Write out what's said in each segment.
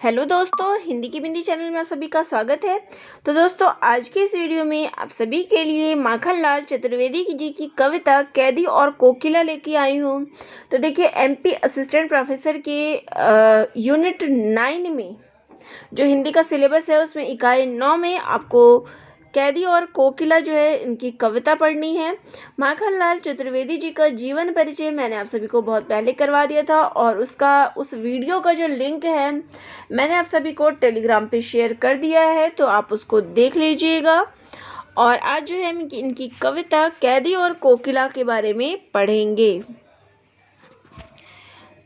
Hello दोस्तों, हिंदी की बिंदी channel में आप सभी का स्वागत है। तो दोस्तों, आज के इस वीडियो में आप सभी के लिए माखनलाल चतुर्वेदी जी की कविता कैदी और कोकिला लेके आई हूँ। तो देखिए, एमपी असिस्टेंट प्रोफेसर के यूनिट 9 में जो हिंदी का सिलेबस है उसमें इकाई 9 में आपको कैदी और कोकिला जो है इनकी कविता पढ़नी है। माखनलाल चतुर्वेदी जी का जीवन परिचय मैंने आप सभी को बहुत पहले करवा दिया था और उस वीडियो का जो लिंक है मैंने आप सभी को टेलीग्राम पे शेयर कर दिया है, तो आप उसको देख लीजिएगा। और आज जो है हम इनकी कविता कैदी और कोकिला के बारे में पढ़ेंगे।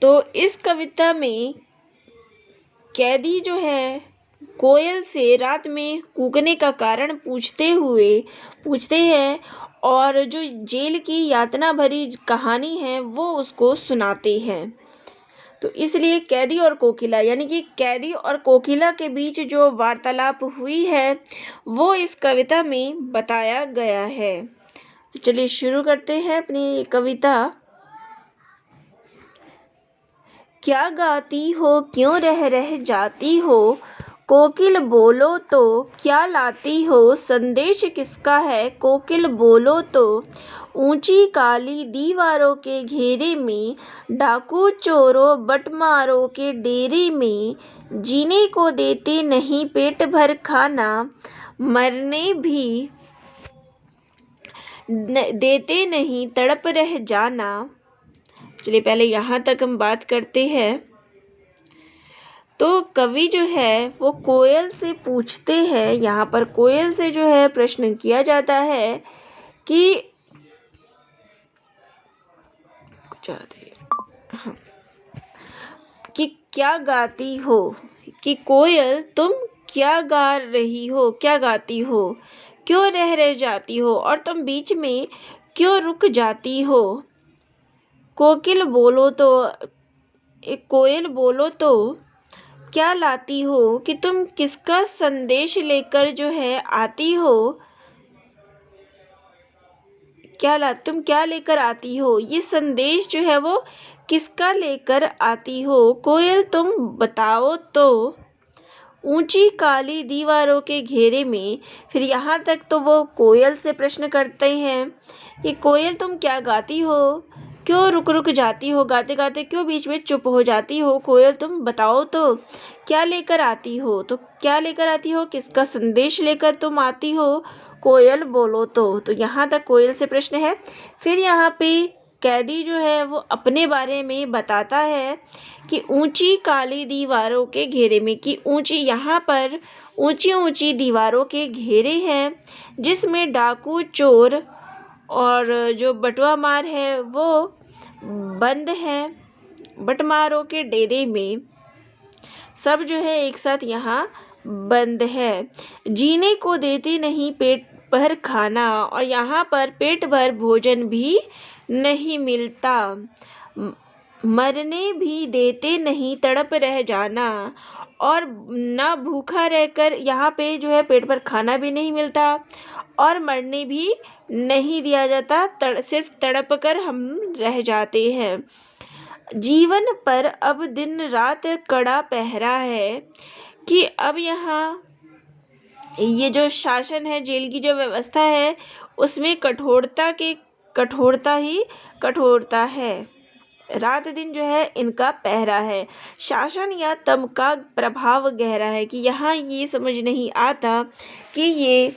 तो इस कविता में कैदी जो है कोयल से रात में कूकने का कारण पूछते हैं और जो जेल की यातना भरी कहानी है वो उसको सुनाते हैं। तो इसलिए कैदी और कोकिला यानी कि कैदी और कोकिला के बीच जो वार्तालाप हुई है वो इस कविता में बताया गया है। तो चलिए शुरू करते हैं अपनी कविता। क्या गाती हो, क्यों रह जाती हो, कोकिल बोलो तो क्या लाती हो, संदेश किसका है, कोकिल बोलो तो। ऊंची काली दीवारों के घेरे में, डाकू चोरों बटमारों के डेरे में, जीने को देते नहीं पेट भर खाना, मरने भी देते नहीं तड़प रह जाना। चलिए पहले यहाँ तक हम बात करते हैं। तो कवि जो है वो कोयल से पूछते हैं, यहाँ पर कोयल से जो है प्रश्न किया जाता है कि हाँ, कि क्या गाती हो, कि कोयल तुम क्या गा रही हो, क्या गाती हो, क्यों रह जाती हो और तुम बीच में क्यों रुक जाती हो। कोकिल बोलो तो कोयल बोलो तो क्या लाती हो, कि तुम किसका संदेश लेकर जो है आती हो, तुम क्या लेकर आती हो, ये संदेश जो है वो किसका लेकर आती हो, कोयल तुम बताओ तो। ऊंची काली दीवारों के घेरे में, फिर यहाँ तक तो वो कोयल से प्रश्न करते हैं कि कोयल तुम क्या गाती हो, क्यों रुक जाती हो, गाते गाते क्यों बीच में चुप हो जाती हो, कोयल तुम बताओ तो क्या लेकर आती हो, तो क्या लेकर आती हो, किसका संदेश लेकर तुम आती हो, कोयल बोलो तो यहाँ तक कोयल से प्रश्न है। फिर यहाँ पे कैदी जो है वो अपने बारे में बताता है कि ऊंची काली दीवारों के घेरे में, कि ऊंची यहाँ पर ऊंची ऊंची दीवारों के घेरे हैं जिसमें डाकू चोर और जो बटुआ मार है वो बंद है, बटमारों के डेरे में सब जो है एक साथ यहाँ बंद है। जीने को देती नहीं पेट भर खाना और यहाँ पर पेट भर भोजन भी नहीं मिलता, मरने भी देते नहीं तड़प रह जाना, और ना भूखा रहकर यहाँ पे जो है पेट भर खाना भी नहीं मिलता और मरने भी नहीं दिया जाता, सिर्फ तड़प कर हम रह जाते हैं। जीवन पर अब दिन रात कड़ा पहरा है, कि अब यहाँ ये जो शासन है, जेल की जो व्यवस्था है उसमें कठोरता ही कठोरता है। रात दिन जो है इनका पहरा है, शासन या तम का प्रभाव गहरा है, कि यहाँ ये समझ नहीं आता कि ये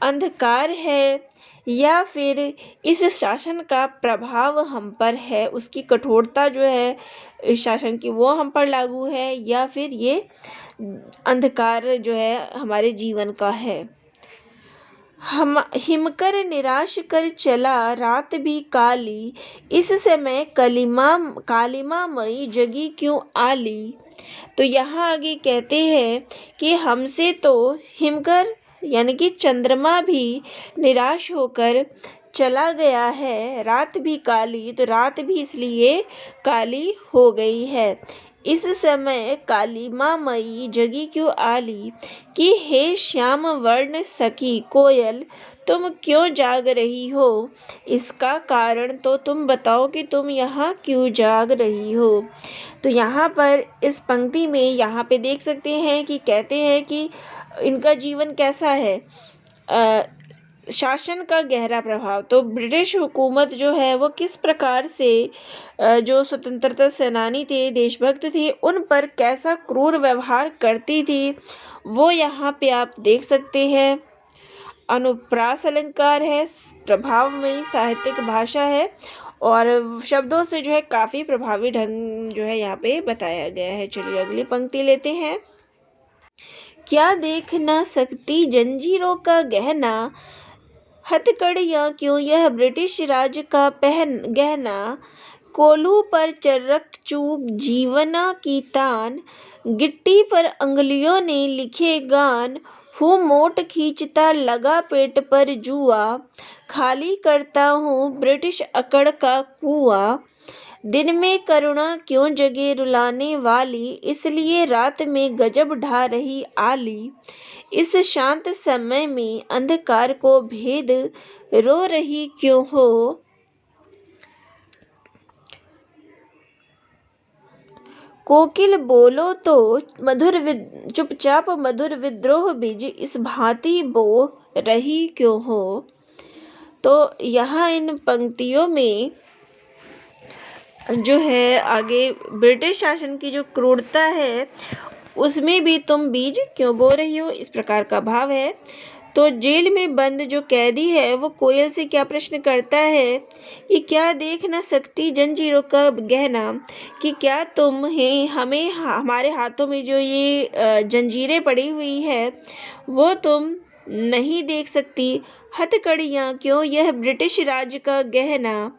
अंधकार है या फिर इस शासन का प्रभाव हम पर है, उसकी कठोरता जो है इस शासन की वो हम पर लागू है, या फिर ये अंधकार जो है हमारे जीवन का है। हम हिमकर निराश कर चला रात भी काली, इस समय कालिमा मई जगी क्यों आली। तो यहाँ आगे कहते हैं कि हमसे तो हिमकर यानी कि चंद्रमा भी निराश होकर चला गया है, रात भी काली, तो रात भी इसलिए काली हो गई है, इस समय काली माँ मई जगी क्यों आली, कि हे श्याम वर्ण सखी कोयल तुम क्यों जाग रही हो। इसका कारण तो तुम बताओ कि तुम यहाँ क्यों जाग रही हो। तो यहाँ पर इस पंक्ति में यहाँ पे देख सकते हैं कि कहते हैं कि इनका जीवन कैसा है। शासन का गहरा प्रभाव, तो ब्रिटिश हुकूमत जो है वो किस प्रकार से जो स्वतंत्रता सेनानी थे, देशभक्त थे, उन पर कैसा क्रूर व्यवहार करती थी, वो यहाँ पे आप देख सकते हैं। अनुप्रास अलंकार है, प्रभावमयी साहित्यिक भाषा है और शब्दों से जो है काफ़ी प्रभावी ढंग जो है यहाँ पे बताया गया है। चलिए अगली पंक्ति लेते हैं। क्या देख न सकती जंजीरों का गहना, हथकड़ियाँ क्यों यह ब्रिटिश राज का गहना। कोल्हू पर चर्रक चूक जीवना की तान, गिट्टी पर अंगुलियों ने लिखे गान। हूँ मोट खींचता लगा पेट पर जुआ, खाली करता हूँ ब्रिटिश अकड़ का कुआं। दिन में करुणा क्यों जगे रुलाने वाली, इसलिए रात में गजब ढा रही आली। इस शांत समय में अंधकार को भेद रो रही क्यों हो। कोकिल बोलो तो चुपचाप मधुर विद्रोह बीज, इस भांति बो रही क्यों हो। तो यहाँ इन पंक्तियों में जो है आगे ब्रिटिश शासन की जो क्रूरता है उसमें भी तुम बीज क्यों बो रही हो, इस प्रकार का भाव है। तो जेल में बंद जो कैदी है वो कोयल से क्या प्रश्न करता है कि क्या देख न सकती जंजीरों का गहना, कि क्या हमें हमारे हाथों में जो ये जंजीरें पड़ी हुई है वो तुम नहीं देख सकती। हथकड़ियाँ क्यों यह ब्रिटिश राज का गहना,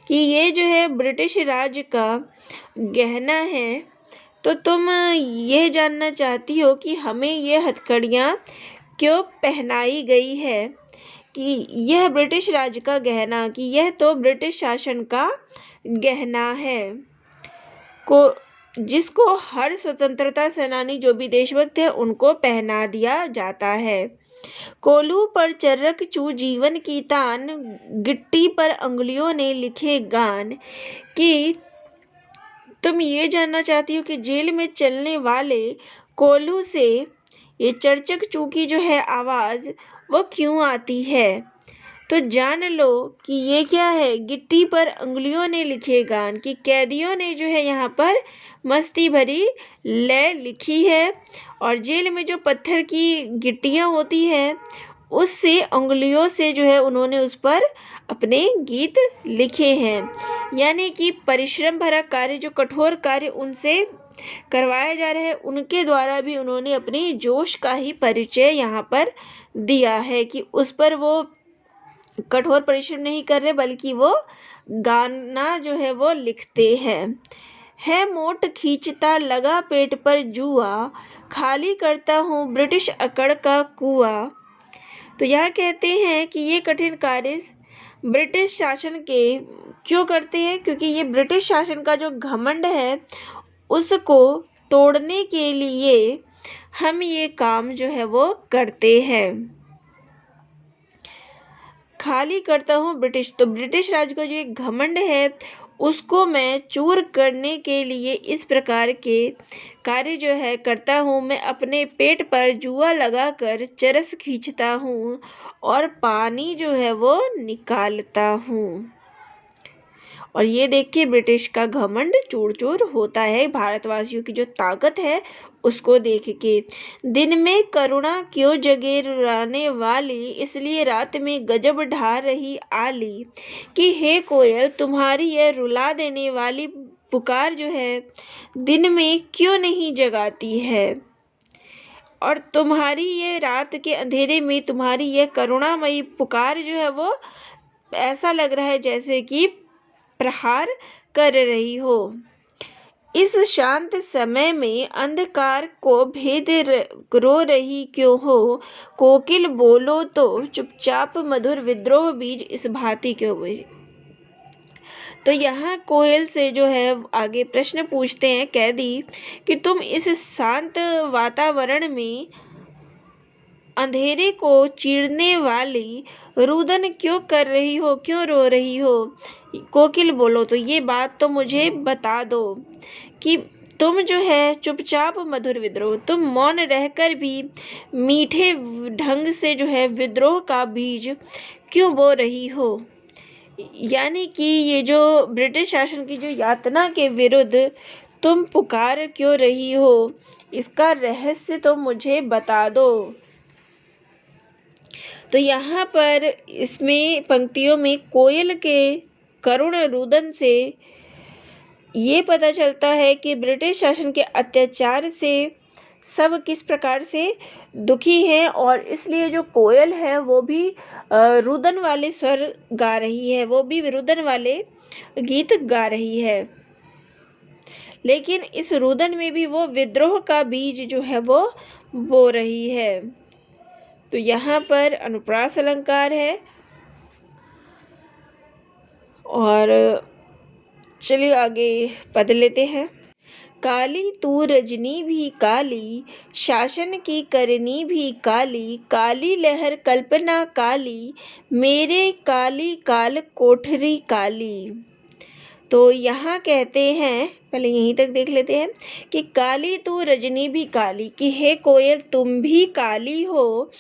कि ये जो है ब्रिटिश राज का गहना है। तो तुम यह जानना चाहती हो कि हमें ये हथकड़ियाँ क्यों पहनाई गई है, कि यह ब्रिटिश राज का गहना, कि यह तो ब्रिटिश शासन का गहना है जिसको हर स्वतंत्रता सेनानी जो भी देशभक्त है उनको पहना दिया जाता है। कोल्हू पर चर्रक चू जीवन की तान, गिट्टी पर अंगुलियों ने लिखे गान, कि तुम ये जानना चाहती हो कि जेल में चलने वाले कोल्हू से ये चर्चक चूकी जो है आवाज़ वो क्यों आती है। तो जान लो कि ये क्या है, गिट्टी पर अंगुलियों ने लिखे गान, कि कैदियों ने जो है यहाँ पर मस्ती भरी लय लिखी है और जेल में जो पत्थर की गिट्टियाँ होती हैं उससे अंगुलियों से जो है उन्होंने उस पर अपने गीत लिखे हैं। यानी कि परिश्रम भरा कार्य, जो कठोर कार्य उनसे करवाया जा रहा है, उनके द्वारा भी उन्होंने अपनी जोश का ही परिचय यहाँ पर दिया है कि उस पर वो कठोर परिश्रम नहीं कर रहे बल्कि वो गाना जो है वो लिखते हैं। है मोट खींचता लगा पेट पर जुआ, खाली करता हूँ ब्रिटिश अकड़ का कुआं। तो यह कहते हैं कि ये कठिन कार्य ब्रिटिश शासन के क्यों करते हैं, क्योंकि ये ब्रिटिश शासन का जो घमंड है उसको तोड़ने के लिए हम ये काम जो है वो करते हैं। खाली करता हूँ ब्रिटिश, तो ब्रिटिश राज का जो एक घमंड है उसको मैं चूर करने के लिए इस प्रकार के कार्य जो है करता हूँ। मैं अपने पेट पर जुआ लगाकर चरस खींचता हूँ और पानी जो है वो निकालता हूँ। और ये देख के ब्रिटिश का घमंड चूर चूर होता है, भारतवासियों की जो ताकत है उसको देख के। दिन में करुणा क्यों जगे रुलाने वाली, इसलिए रात में गजब ढा रही आली, कि हे कोयल तुम्हारी यह रुला देने वाली पुकार जो है दिन में क्यों नहीं जगाती है, और तुम्हारी ये रात के अंधेरे में तुम्हारी यह करुणामयी पुकार जो है वो ऐसा लग रहा है जैसे कि प्रहार कर रही हो। इस शांत समय में अंधकार को भेद रो रही क्यों हो। कोकिल बोलो तो चुपचाप मधुर विद्रोह बीज, इस भांति क्यों बोए। तो यहाँ कोयल से जो है आगे प्रश्न पूछते हैं कैदी कि तुम इस शांत वातावरण में अंधेरे को चीरने वाली रुदन क्यों कर रही हो, क्यों रो रही हो? कोकिल बोलो तो ये बात तो मुझे बता दो कि तुम जो है चुपचाप मधुर विद्रोह, तुम मौन रहकर भी मीठे ढंग से जो है विद्रोह का बीज क्यों बो रही हो? यानी कि ये जो ब्रिटिश शासन की जो यातना के विरुद्ध तुम पुकार क्यों रही हो, इसका रहस्य तो मुझे बता दो। तो यहाँ पर इसमें पंक्तियों में कोयल के करुण रुदन से ये पता चलता है कि ब्रिटिश शासन के अत्याचार से सब किस प्रकार से दुखी हैं, और इसलिए जो कोयल है वो भी रुदन वाले स्वर गा रही है, वो भी रुदन वाले गीत गा रही है। लेकिन इस रुदन में भी वो विद्रोह का बीज जो है वो बो रही है। तो यहाँ पर अनुप्रास अलंकार है। और चलिए आगे पद लेते हैं। काली तू रजनी भी काली, शासन की करनी भी काली, काली लहर कल्पना काली, मेरे काली काल कोठरी काली। तो यहाँ कहते हैं, पहले यहीं तक देख लेते हैं कि काली तू रजनी भी काली, कि हे कोयल तुम भी काली हो,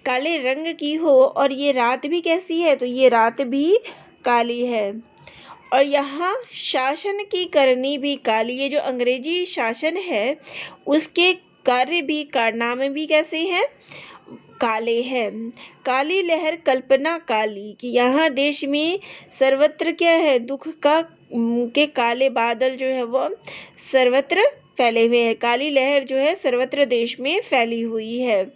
काले रंग की हो, और ये रात भी कैसी है, तो ये रात भी काली है। और यहाँ शासन की करनी भी काली, ये जो अंग्रेजी शासन है उसके कार्य भी, कारनामे भी कैसे हैं, काले हैं। काली लहर कल्पना काली, कि यहाँ देश में सर्वत्र क्या है, दुख का के काले बादल जो है वो सर्वत्र फैले हुए हैं, काली लहर जो है सर्वत्र देश में फैली हुई है।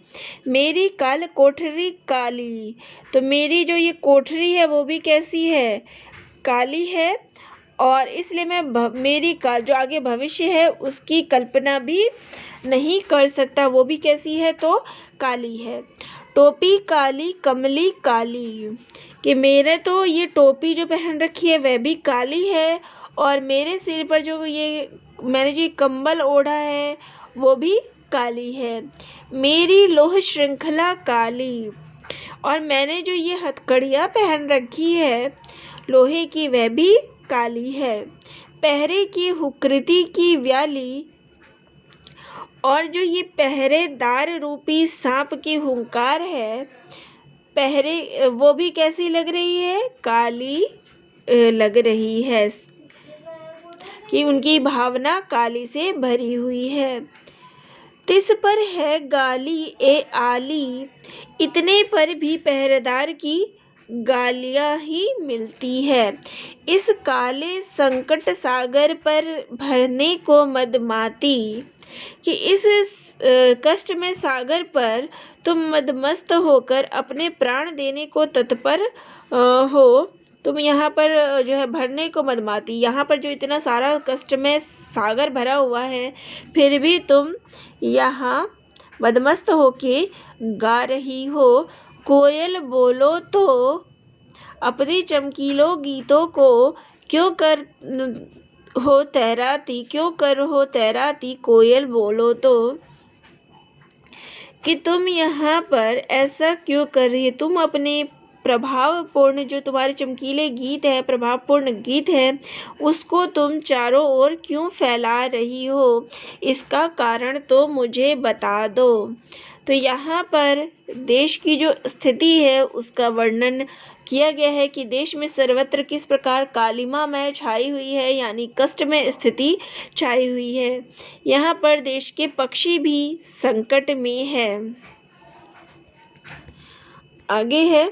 मेरी काल कोठरी काली, तो मेरी जो ये कोठरी है वो भी कैसी है, काली है, और इसलिए मैं मेरी काल जो आगे भविष्य है उसकी कल्पना भी नहीं कर सकता, वो भी कैसी है, तो काली है। टोपी काली कमली काली, कि मेरे तो ये टोपी जो पहन रखी है वह भी काली है, और मेरे सिर पर जो ये मैंने जो कंबल ओढ़ा है वो भी काली है। मेरी लोह श्रृंखला काली, और मैंने जो ये हथकड़ियाँ पहन रखी है लोहे की वह भी काली है। पहरे की हुकृति की व्याली, और जो ये पहरेदार रूपी सांप की हुंकार है, पहरे वो भी कैसी लग रही है, काली लग रही है, कि उनकी भावना काली से भरी हुई है। तिस पर है गाली ए आली, इतने पर भी पहरेदार की गालियां ही मिलती है। इस काले संकट सागर पर भरने को मदमाती, कि इस कष्ट में सागर पर तुम मदमस्त होकर अपने प्राण देने को तत्पर हो। तुम यहाँ पर जो है भरने को मदमाती, यहाँ पर जो इतना सारा कष्ट में सागर भरा हुआ है फिर भी तुम यहाँ मदमस्त होके गा रही हो। कोयल बोलो तो अपने चमकीलों गीतों को क्यों कर हो तैराती, क्यों कर हो तैराती, कोयल बोलो तो, कि तुम यहाँ पर ऐसा क्यों कर रही है, तुम अपने प्रभावपूर्ण जो तुम्हारे चमकीले गीत है, प्रभावपूर्ण गीत है, उसको तुम चारों ओर क्यों फैला रही हो, इसका कारण तो मुझे बता दो। तो यहाँ पर देश की जो स्थिति है उसका वर्णन किया गया है कि देश में सर्वत्र किस प्रकार कालिमामय छाई हुई है, यानी कष्ट में स्थिति छाई हुई है। यहाँ पर देश के पक्षी भी संकट में है। आगे है,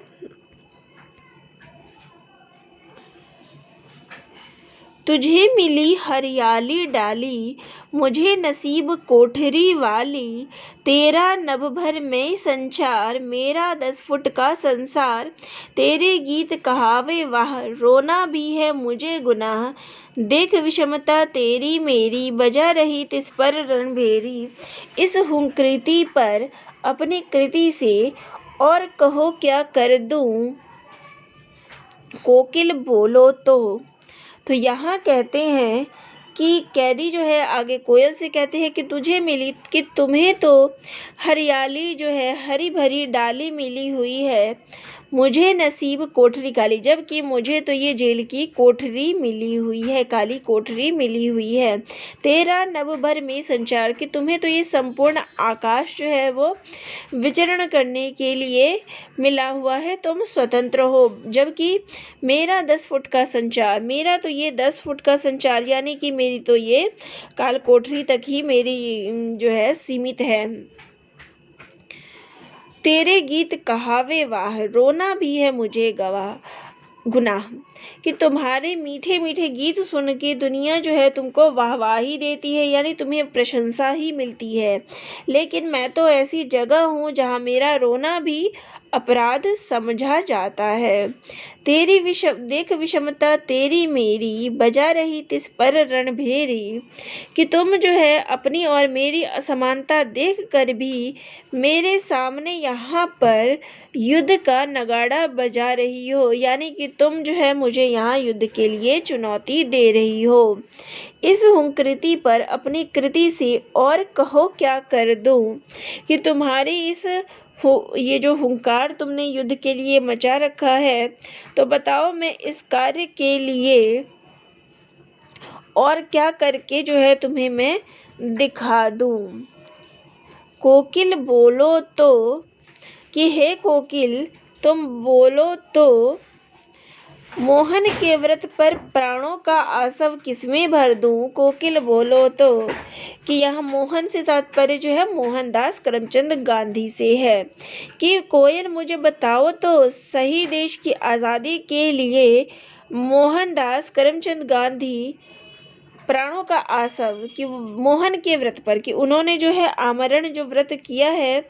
तुझे मिली हरियाली डाली, मुझे नसीब कोठरी वाली, तेरा नभ भर में संचार, मेरा 10 फुट का संसार, तेरे गीत कहावे वाह, रोना भी है मुझे गुनाह, देख विषमता तेरी मेरी, बजा रही तिस पर रणभेरी, इस हुंकृति पर अपनी कृति से और कहो क्या कर दूं, कोकिल बोलो तो। तो यहाँ कहते हैं कि कैदी जो है आगे कोयल से कहते हैं कि तुझे मिली कि तुम्हें तो हरियाली जो है हरी भरी डाली मिली हुई है, मुझे नसीब कोठरी काली, जबकि मुझे तो ये जेल की कोठरी मिली हुई है, काली कोठरी मिली हुई है। तेरा नभ भर में संचार कि तुम्हें तो ये संपूर्ण आकाश जो है वो विचरण करने के लिए मिला हुआ है, तुम स्वतंत्र हो, जबकि मेरा 10 फुट का संचार, मेरा तो ये 10 फुट का संचार यानी कि मेरी तो ये काल कोठरी तक ही मेरी जो है सीमित है। तेरे गीत कहावे वाह, रोना भी है मुझे गुनाह, कि तुम्हारे मीठे मीठे गीत सुन के दुनिया जो है तुमको वाहवाही देती है, यानी तुम्हें प्रशंसा ही मिलती है, लेकिन मैं तो ऐसी जगह हूँ जहाँ मेरा रोना भी अपराध समझा जाता है। तेरी देख विषमता तेरी मेरी, बजा रही तिस पर रणभेरी, कि तुम जो है अपनी और मेरी असमानता देख कर भी मेरे सामने यहाँ पर युद्ध का नगाड़ा बजा रही हो, यानी कि तुम जो है मुझे यहाँ युद्ध के लिए चुनौती दे रही हो। इस हुंकृति पर अपनी कृति से और कहो क्या कर दूं, कि तुम्हारी इस ये जो हुंकार तुमने युद्ध के लिए मचा रखा है, तो बताओ मैं इस कार्य के लिए और क्या करके जो है तुम्हें मैं दिखा दूं। कोकिल बोलो तो, कि हे कोकिल तुम बोलो तो, मोहन के व्रत पर प्राणों का आसव किसमें भर दूं। कोकिल बोलो तो, कि यहाँ मोहन से तात्पर्य जो है मोहनदास करमचंद गांधी से है, कि कोयल मुझे बताओ तो सही देश की आज़ादी के लिए मोहनदास करमचंद गांधी प्राणों का आसव कि मोहन के व्रत पर, कि उन्होंने जो है आमरण जो व्रत किया है,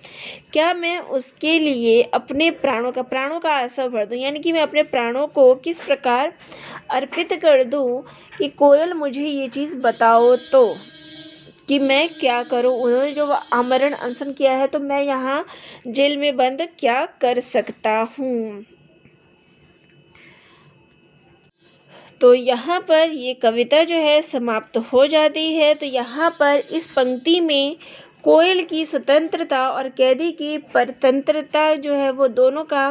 क्या मैं उसके लिए अपने प्राणों का आसव भर दूं, यानी कि मैं अपने प्राणों को किस प्रकार अर्पित कर दूं, कि कोयल मुझे ये चीज़ बताओ तो, कि मैं क्या करूं। उन्होंने जो आमरण अनशन किया है, तो मैं यहाँ जेल में बंद क्या कर सकता हूँ। तो यहाँ पर ये कविता जो है समाप्त हो जाती है। तो यहाँ पर इस पंक्ति में कोयल की स्वतंत्रता और कैदी की परतंत्रता जो है वो दोनों का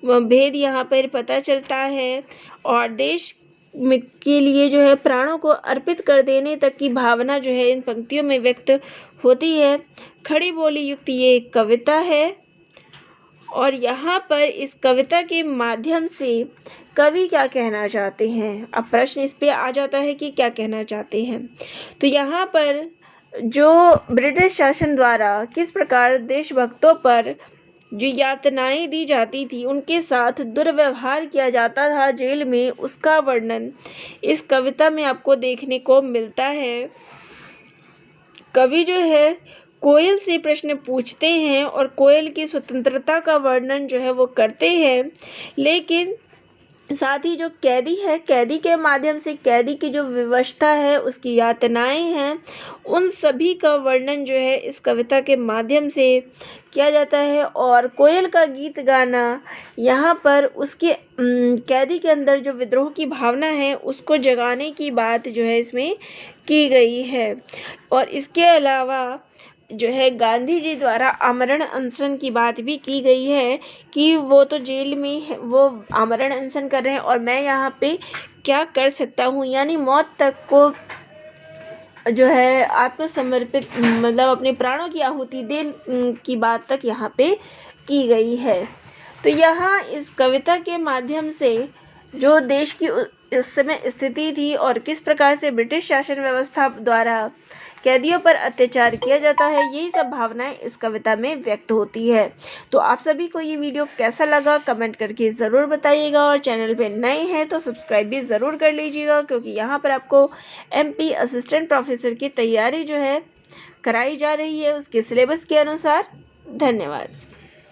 भेद यहाँ पर पता चलता है, और देश के लिए जो है प्राणों को अर्पित कर देने तक की भावना जो है इन पंक्तियों में व्यक्त होती है। खड़ी बोली युक्त ये कविता है, और यहाँ पर इस कविता के माध्यम से कवि क्या कहना चाहते हैं, अब प्रश्न इस पे आ जाता है कि क्या कहना चाहते हैं। तो यहाँ पर जो ब्रिटिश शासन द्वारा किस प्रकार देशभक्तों पर जो यातनाएं दी जाती थी, उनके साथ दुर्व्यवहार किया जाता था जेल में, उसका वर्णन इस कविता में आपको देखने को मिलता है। कवि जो है कोयल से प्रश्न पूछते हैं और कोयल की स्वतंत्रता का वर्णन जो है वो करते हैं, लेकिन साथ ही जो कैदी है, कैदी के माध्यम से कैदी की जो विवशता है, उसकी यातनाएं हैं, उन सभी का वर्णन जो है इस कविता के माध्यम से किया जाता है। और कोयल का गीत गाना यहाँ पर उसके कैदी के अंदर जो विद्रोह की भावना है उसको जगाने की बात जो है इसमें की गई है। और इसके अलावा जो है गांधी जी द्वारा आमरण अनशन की बात भी की गई है, कि वो तो जेल में है, वो आमरण अनशन कर रहे हैं और मैं यहाँ पे क्या कर सकता हूँ, यानी मौत तक को जो है आत्मसमर्पित मतलब अपने प्राणों की आहुति दे की बात तक यहाँ पे की गई है। तो यहाँ इस कविता के माध्यम से जो देश की उस समय स्थिति थी और किस प्रकार से ब्रिटिश शासन व्यवस्था द्वारा कैदियों पर अत्याचार किया जाता है, यही सब भावनाएं इस कविता में व्यक्त होती है। तो आप सभी को ये वीडियो कैसा लगा कमेंट करके ज़रूर बताइएगा, और चैनल पे नए हैं तो सब्सक्राइब भी ज़रूर कर लीजिएगा, क्योंकि यहाँ पर आपको MP असिस्टेंट प्रोफेसर की तैयारी जो है कराई जा रही है उसके सिलेबस के अनुसार। धन्यवाद।